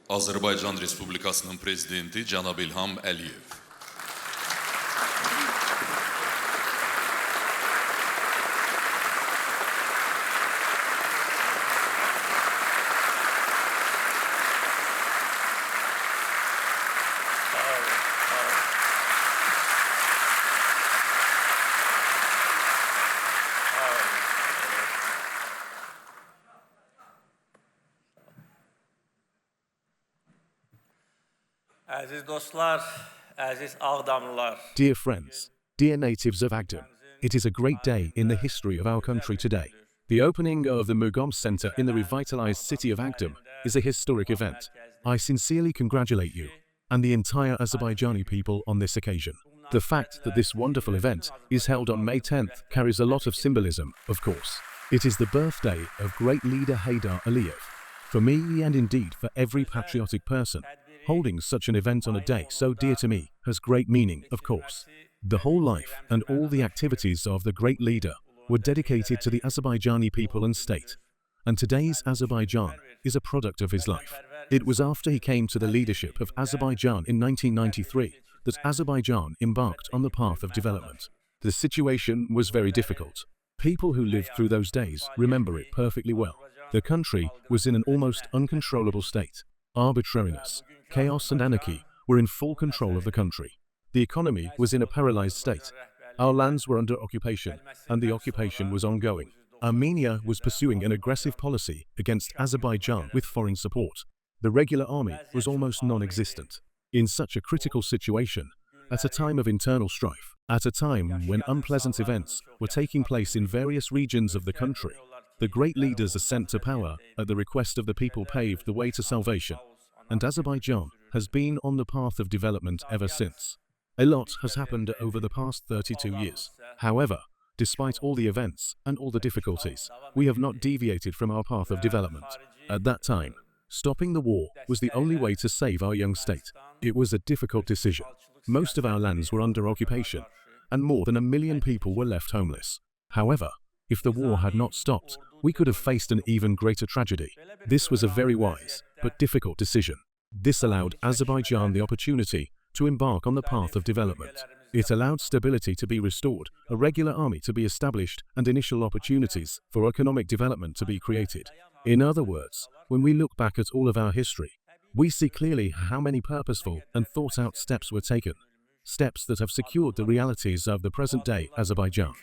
Azərbaycan Respublikasının prezidenti cənab İlham Aliyev. Aziz dostlar, aziz Aghdamlılar. Dear friends, dear natives of Aghdam, it is a great day in the history of our country today. The opening of the Mugam Center in the revitalized city of Aghdam is a historic event. I sincerely congratulate you and the entire Azerbaijani people on this occasion. The fact that this wonderful event is held on May 10th carries a lot of symbolism, of course. It is the birthday of great leader Ilham Aliyev. For me, and indeed for every patriotic person, holding such an event on a day so dear to me has great meaning, of course. The whole life and all the activities of the great leader were dedicated to the Azerbaijani people and state. And today's Azerbaijan is a product of his life. It was after he came to the leadership of Azerbaijan in 1993 that Azerbaijan embarked on the path of development. The situation was very difficult. People who lived through those days remember it perfectly well. The country was in an almost uncontrollable state. Arbitrariness, chaos and anarchy were in full control of the country. The economy was in a paralyzed state. Our lands were under occupation, and the occupation was ongoing. Armenia was pursuing an aggressive policy against Azerbaijan with foreign support. The regular army was almost non-existent. In such a critical situation, at a time of internal strife, at a time when unpleasant events were taking place in various regions of the country, the great leader's ascent to power at the request of the people paved the way to salvation, and Azerbaijan has been on the path of development ever since. A lot has happened over the past 32 years. However, despite all the events and all the difficulties, we have not deviated from our path of development. At that time, stopping the war was the only way to save our young state. It was a difficult decision. Most of our lands were under occupation, and more than 1 million people were left homeless. However, if the war had not stopped, we could have faced an even greater tragedy. This was a very wise but difficult decision. This allowed Azerbaijan the opportunity to embark on the path of development. It allowed stability to be restored, a regular army to be established, and initial opportunities for economic development to be created. In other words, when we look back at all of our history, we see clearly how many purposeful and thought-out steps were taken. Steps that have secured the realities of the present-day Azerbaijan.